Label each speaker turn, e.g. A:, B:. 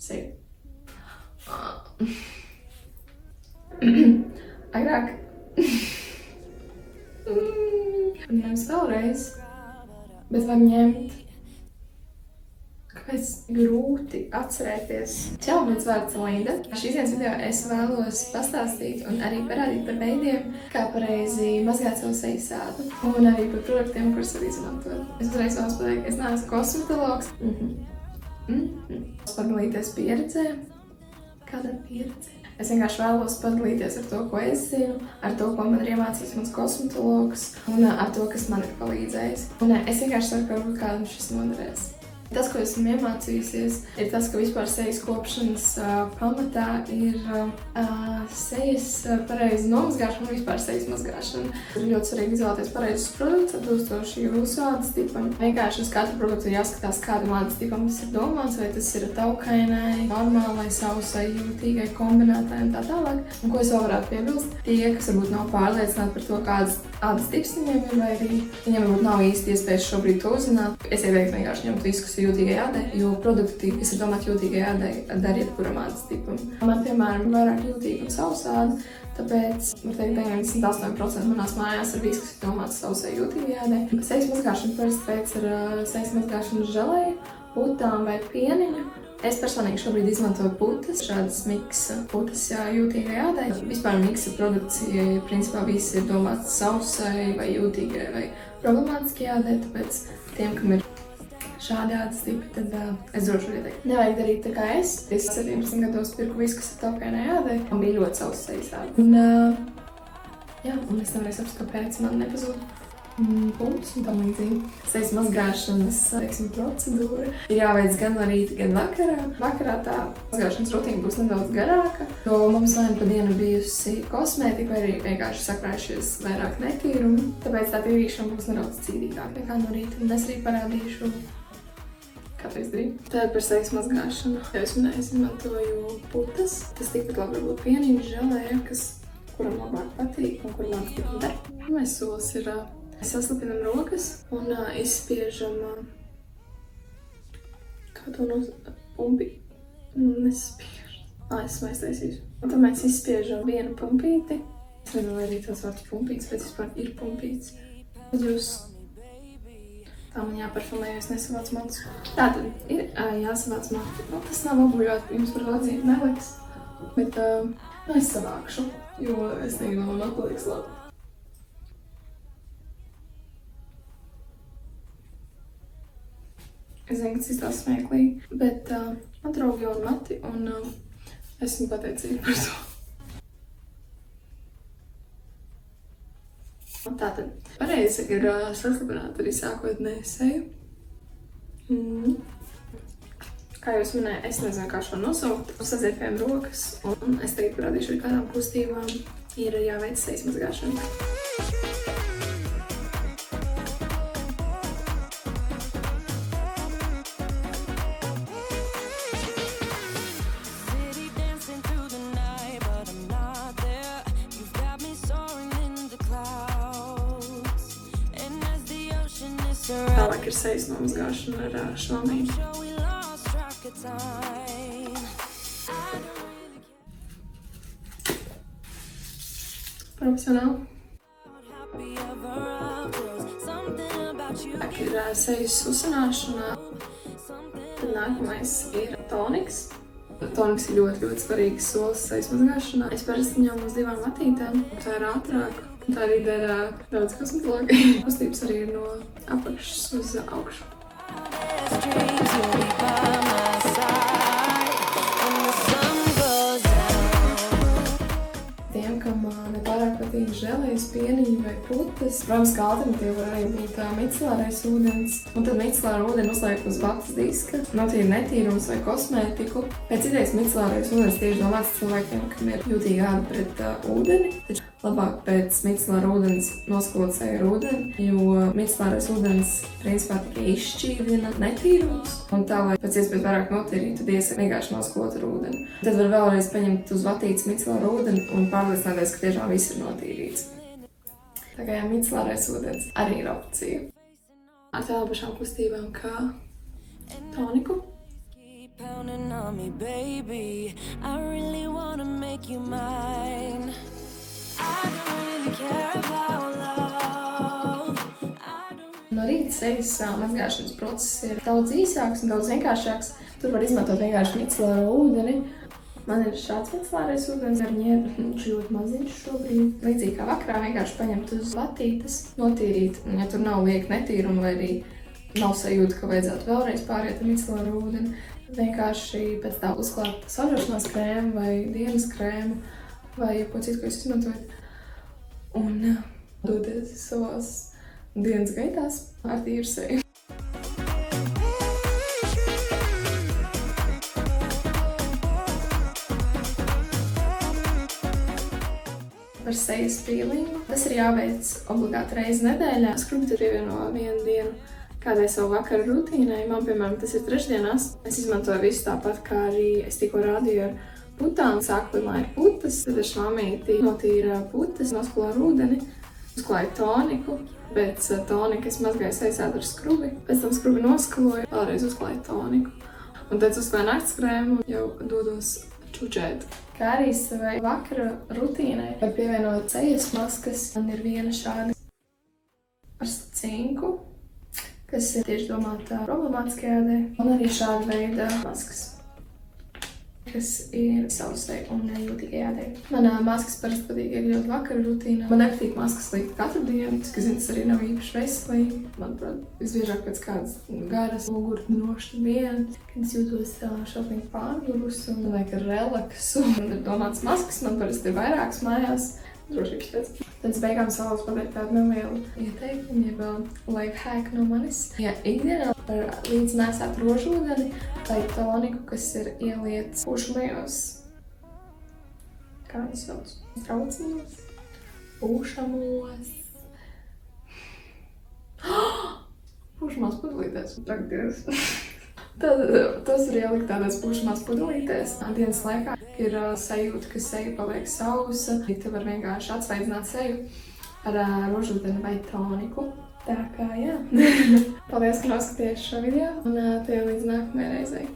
A: seju. Agrāk. Un nevis vēlreiz. Bet var ņemt. Kāpēc grūti atcerēties? Čau, mans vārds Linda. Šīs dienas video es vēlos pastāstīt un arī parādīt par veidiem, kā pareizi mazgāt savu sejas ādu. Un arī par produktiem, kurus var izmantot. Es uzreiz vēlos pateikt, ka es neesmu kosmetologs. Padalīties pieredzē. Kāda pieredze? Es vienkārši vēlos padalīties ar to, ko es zinu, ar to, ko man ir iemācījis mans kosmetologs un ar to, kas man ir palīdzējis. Un es vienkārši saku, ka varbūt kādam šis noderēs. Tas, ko esmu iemācījusies, ir tas, ka vispār sejas kopšanas pamatā ir sejas pareizi nomazgāšana un vispār sejas mazgāšana. Ir ļoti svarīgi izvēlēties pareizus produktus, atbilstoši jūsu ādas tipam. Vienkārši uz katru produktu jāskatās, kādam ādas tipam tas ir domāts, vai tas ir taukainai, normālai, sausai, jūtīgai, kombinētai un tā tālāk. Un ko es vēl varētu piebilst? Tie, kas varbūt nav pārliecināti par to, kādas ādas tips viņiem ir, vai arī viņiem varbūt nav īsti iespējas šobrīd to uzzināt, es ieteiktu vienkārši ņemt visu, kas ir jūtīgai ādai, jo produkti, kas ir domāti jūtīgai ādai, dar jebkuram ādas tipam. Man, piemēram, ir vairāk jūtīga un sausa āda, tāpēc, var teikt, 98% manās mājās ir viss, kas ir domāts sausai jūtīgai ādai. Sejas mazgāšana parasti veids ar sejas mazgāšanas želeju, putām vai pieniņu. Es personīgi šobrīd izmantoju putas, šādas miksa putas jūtīgai ādai. Vispār miksa produkcija, principā viss ir domāts sausai vai jūtīgai vai problemātiskai ādai, tāpēc tiem, kam ir šādi ādas tipi, tad es droši vien ieteiktu. Nevajag darīt tā kā es. Es 17 gados pirku visu, kas ir taukainai ādai. Man bija ļoti sausa sejas āda. Un es nevarēju saprast, kāpēc man nepazūd pumps un tam līdzīgi. Sejas mazgāšanas, procedūra ir jāveic gan no rīta, gan vakarā. Vakarā tā mazgāšanas rutīna būs nedaudz garāka, jo mums vai pa dienu bijusi kosmētika, vai arī vienkārši sakrājušies vairāk netīrumi. Tāpēc tā tīrīšana būs nedaudz cīdīgāka nekā no rīta. Un es arī parādīšu, kā to izdarīt. Tātad par sejas mazgāšanu. Jau es minēju, es izmantoju putas. Tas tikpat labi varbūt pieniņš, želeja, kuram labāk patīk un kuram labāk tikpat der. Pirmais solis ir saslapinam rokas un izspiežam, kā to pumpi, nespiež. Esmu aiztaisījusi. Un tad mēs izspiežam vienu pumpīti. Es nezinu, vai arī tās vārds pumpīts, bet vispār ir pumpīts. Tad jūs tā man jāparfumē, jo es nesavācu matus. Tātad ir jāsavāc matu. Tas nav obligāti, jums par atzīt neliks, bet es savākšu, jo es negribu, man matu liks labi. Es zinu, ka tas izstās smieklīgi, bet man draugi jauni mati un esmu pateicīga par to. Tātad, pareizi ir saslapināt arī sākotnēji seju. Kā jau es minēju, es nezinu, kā šo nosaukt. Saziet piem rokas, un es tagad parādīšu, ar kādām kustībām ir jāveic sejas mazgāšana. Tālāk ir sejas nomazgāšana ar šlamīm. Profesionāli. Tā ir sejas uzsanāšana. Tad nākamais ir toniks. Toniks ir ļoti svarīgs solis sejas mazgāšanā. Es parasti ņemu uz 2 matītēm, tā ir ātrāk. Tā arī dara daudz kosmetologi. Kustības arī ir no apakšas uz augšu. Tiem, kam nepārāk patīk želejas, pieniņi vai putas, protams, kā alternatīva var arī būt micellārais ūdens. Un tad micellāra ūdeni uzliek uz vatas diska, notīra netīrums vai kosmētiku. Pēc idejas micellārais ūdens tieši domāts cilvēkiem, kam ir jūtīga āda pret ūdeni. Labāk pēc micellāra ūdens noskalot seju ar ūdeni, jo micellārais ūdens principā tikai izšķīdina netīrums. Un tā, lai pēc iespējas vairāk notīrītu, tad iesaku vienkārši noskalot ar ūdeni. Tad var vēlreiz paņemt uz vatītes micellāra ūdeni un pārliecināties, ka tiešām viss ir notīrīts. Tā kā micellārais ūdens arī ir opcija. Ar tādām pašām kustībām kā toniku.
B: Pounding on me, baby. I really wanna make you mine. I don't really care about love.
A: No rīta sejas mazgāšanas process ir daudz īsāks un daudz vienkāršāks. Tur var izmantot vienkārši micelāro ūdeni. Man ir šāds micelārais ūdens ar ņēdu, viņš ļoti maziņš šobrīd. Līdzīgi kā vakarā vienkārši paņemt uz vatītes, notīrīt, ja tur nav lieka netīruma vai arī nav sajūta, ka vajadzētu vēlreiz pāriet ar micelāro ūdeni. Vienkārši pēc tā uzklāt sažošanās krēmu vai dienas krēmu vai jebko citu, ko jūs izmantojat. Un doties savās dienas gaitās ar tīru seju. Par sejas pīlingu. Tas ir jāveic obligāti reizi nedēļā. Skrubi tur pievieno vienu dienu kādai savu vakaru rutīnai. Man, piemēram, tas ir trešdienās. Es izmantoju visu tāpat, kā arī es tikko rādīju ar putām. Sākumā ir putas, tad ar švamīti notīra putas, nosklāju ar ūdeni, uzklāju toniku. Pēc tonika es mazgāju sejas ādu ar skrubi, pēc tam skrubi noskaloju, vēlreiz uzklāju toniku. Un tad uzklāju naktskrēmu un jau dodos čučēt. Kā arī savai vakara rutīnai var pievienot sejas maskas. Man ir viena šāda ar cinku, kas ir tieši domāta problemātiskajā ādai. Un arī šāda veida maskas, kas ir sausai un jūtīgai ādai. Man maskas parasti patīk iekļaut vakara rutīnā. Man nepatīk maskas likt katru dienu, ka zinu, tas arī nav īpaši veselīgi. Manuprāt, visbiežāk pēc kādas garas mugurtinošas dienas, kad es jūtos šausmīgi pārgurusi un vajag relaksu. Man ir domāts maskas, man parasti ir vairākas mājās. Drošības pēc. Tad es beigām savos pateikt tādu nelielu ieteikumu, jeb life hack no manis. Ja ikdienā var līdz nesāt rožūdeni vai toniku, kas ir ieliets pūšamajos, kā viņus sauc? Traucamos? Pūšamos? Pūšamās pudelītēs. Tagad Tad tos var ielikt tādās pūšamās pudelītēs. Dienas laikā ir sajūta, ka seja paliek sausa. Te var vienkārši atsvaidzināt seju ar rožūdeni vai toniku. Tā kā jā. Paldies, ka noskaties šo video un tev līdz nākamajai reizei.